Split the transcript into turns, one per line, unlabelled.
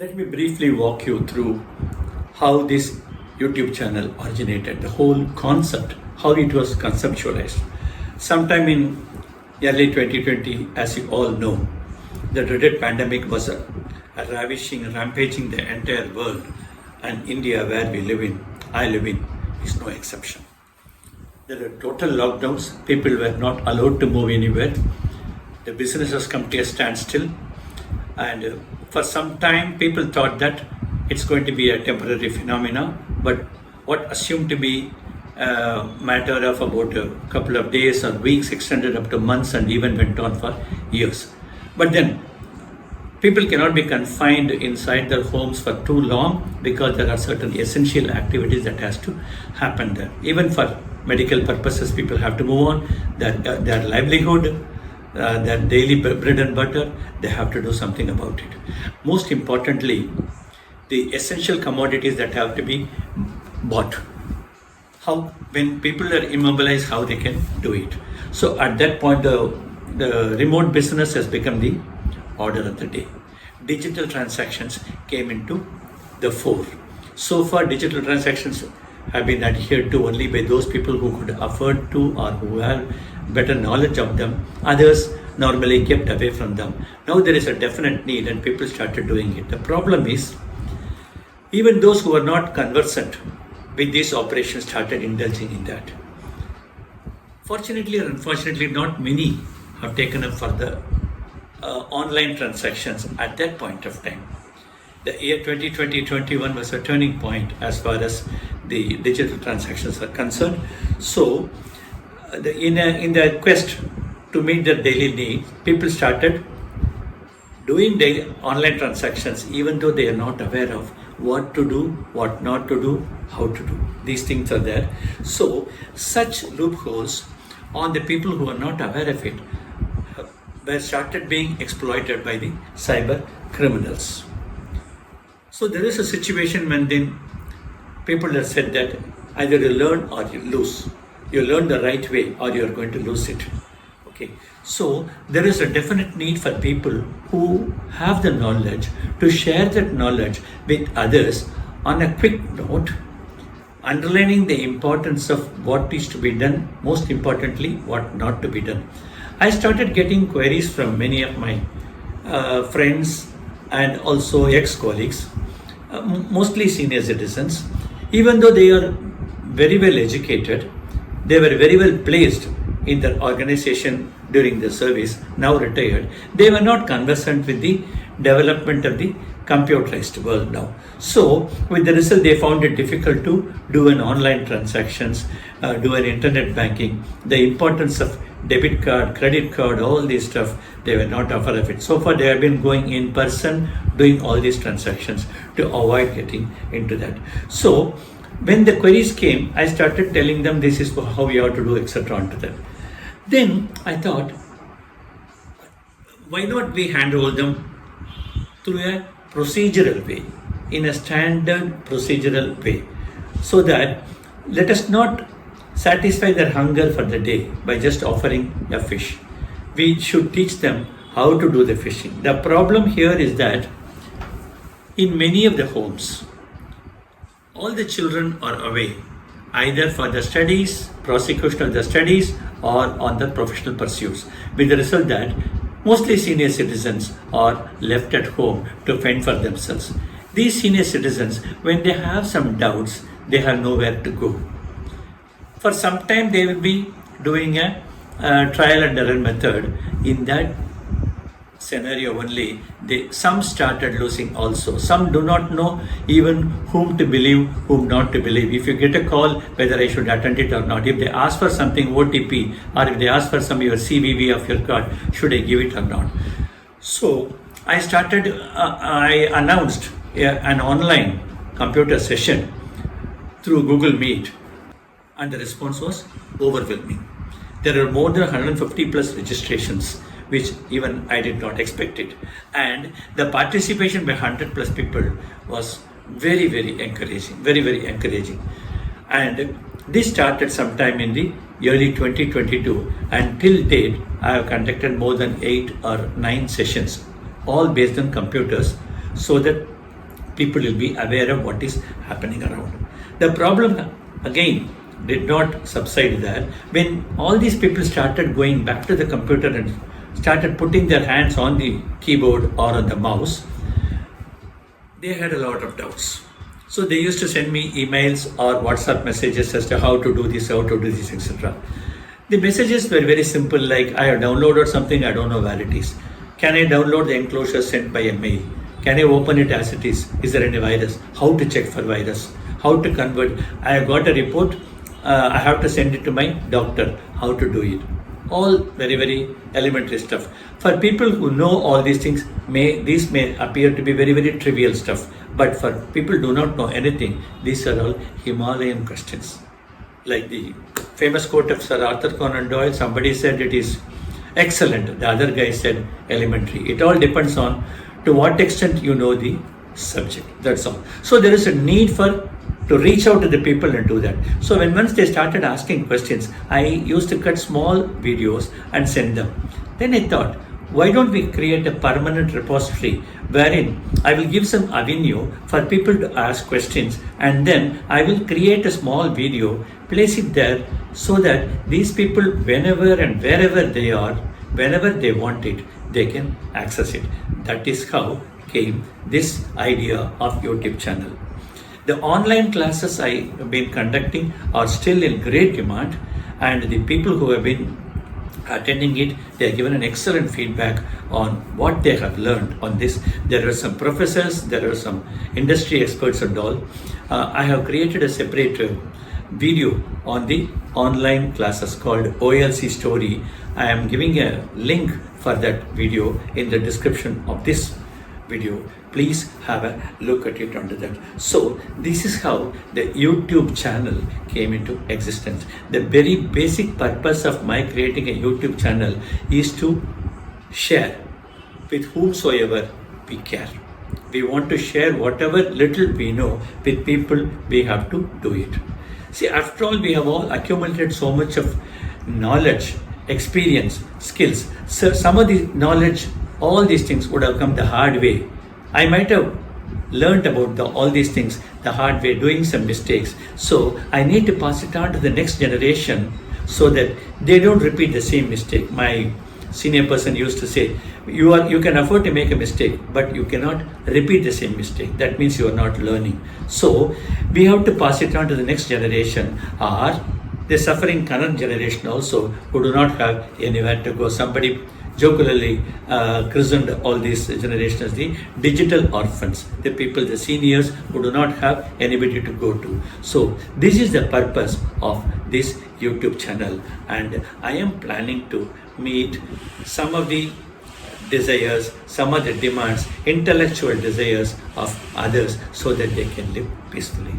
Let me briefly walk you through how this YouTube channel originated, the whole concept, how it was conceptualized. Sometime in early 2020, as you all know, the dreaded pandemic was ravishing, rampaging the entire world, and India, where we live in, I live in, is no exception. There were total lockdowns, people were not allowed to move anywhere, the businesses come to a standstill, and for some time people thought that it's going to be a temporary phenomena, but what assumed to be a matter of about a couple of days or weeks extended up to months and even went on for years. But then people cannot be confined inside their homes for too long because there are certain essential activities that has to happen there. Even for medical purposes, people have to move on, their livelihood, their daily bread and butter, they have to do something about it. Most importantly, the essential commodities that have to be bought. How, when people are immobilized, how they can do it. So at that point, the remote business has become the order of the day. Digital transactions came into the fore. So far, digital transactions have been adhered to only by those people who could afford to or who have better knowledge of them. Others normally kept away from them. Now there is a definite need and people started doing it. The problem is, even those who are not conversant with these operations started indulging in that. Fortunately or unfortunately, not many have taken up for the online transactions at that point of time. The year 2020-21 was a turning point as far as the digital transactions are concerned. So, in the quest to meet their daily needs, people started doing the online transactions even though they are not aware of what to do, what not to do, how to do. These things are there. So, such loopholes on the people who are not aware of it were started being exploited by the cyber criminals. So there is a situation when then people have said that either you learn or you lose. You learn the right way or you are going to lose it. Okay. So there is a definite need for people who have the knowledge to share that knowledge with others on a quick note, underlining the importance of what is to be done, most importantly, what not to be done. I started getting queries from many of my friends and also ex-colleagues, mostly senior citizens. Even though they are very well educated, they were very well placed in their organization during the service, now retired, they were not conversant with the development of the computerized world now. So with the result, they found it difficult to do an online transactions, do an internet banking, the importance of debit card, credit card, all this stuff, they were not aware of it. So far, they have been going in person, doing all these transactions to avoid getting into that. So when the queries came, I started telling them this is how we have to do, etc. onto that. Then I thought, why not we handhold them through a procedural way, in a standard procedural way, so that let us not satisfy their hunger for the day by just offering a fish. We should teach them how to do the fishing. The problem here is that in many of the homes, all the children are away, either for the studies, prosecution of the studies, or on the professional pursuits, with the result that mostly senior citizens are left at home to fend for themselves. These senior citizens, when they have some doubts, they have nowhere to go. For some time, they will be doing a trial and error method. In that scenario only, some started losing also. Some do not know even whom to believe, whom not to believe. If you get a call, whether I should attend it or not. If they ask for something OTP, or if they ask for some your CVV of your card, should I give it or not? So I announced an online computer session through Google Meet, and the response was overwhelming. There are more than 150 plus registrations, which even I did not expect it. And the participation by 100 plus people was very, very encouraging, very, very encouraging. And this started sometime in the early 2022, and till date, I have conducted more than 8 or 9 sessions, all based on computers, so that people will be aware of what is happening around. The problem again did not subside there when all these people started going back to the computer and started putting their hands on the keyboard or on the mouse. They had a lot of doubts. So they used to send me emails or WhatsApp messages as to how to do this, etc. The messages were very simple, like I have downloaded something, I don't know where it is. Can I download the enclosure sent by a mail? Can I open it as it is? Is there any virus? How to check for virus? How to convert? I have got a report, I have to send it to my doctor. How to do it? All very, very elementary stuff. For people who know all these things, these may appear to be very, very trivial stuff. But for people who do not know anything, these are all Himalayan questions. Like the famous quote of Sir Arthur Conan Doyle, somebody said it is excellent. The other guy said elementary. It all depends on to what extent you know the subject. That's all. So there is a need to reach out to the people and do that. So once they started asking questions, I used to cut small videos and send them. Then I thought, why don't we create a permanent repository wherein I will give some avenue for people to ask questions, and then I will create a small video, place it there so that these people, whenever and wherever they are, whenever they want it, they can access it. That is how came this idea of YouTube channel. The online classes I have been conducting are still in great demand, and the people who have been attending it, they are given an excellent feedback on what they have learned on this. There are some professors, there are some industry experts and all. I have created a separate video on the online classes called OLC Story. I am giving a link for that video in the description of this video. Please have a look at it under that. So this is how the YouTube channel came into existence. The very basic purpose of my creating a YouTube channel is to share with whomsoever we care. We want to share whatever little we know with people. We have to do it. See, after all, we have all accumulated so much of knowledge, experience, skills. So some of the knowledge, all these things would have come the hard way. I might have learned about all these things the hard way, doing some mistakes. So I need to pass it on to the next generation so that they don't repeat the same mistake. My senior person used to say, you can afford to make a mistake, but you cannot repeat the same mistake. That means you are not learning. So we have to pass it on to the next generation, or the suffering current generation also, who do not have anywhere to go. Somebody jokingly christened all these generations as the digital orphans, the people, the seniors who do not have anybody to go to. So this is the purpose of this YouTube channel, and I am planning to meet some of the desires, some of the demands, intellectual desires of others so that they can live peacefully.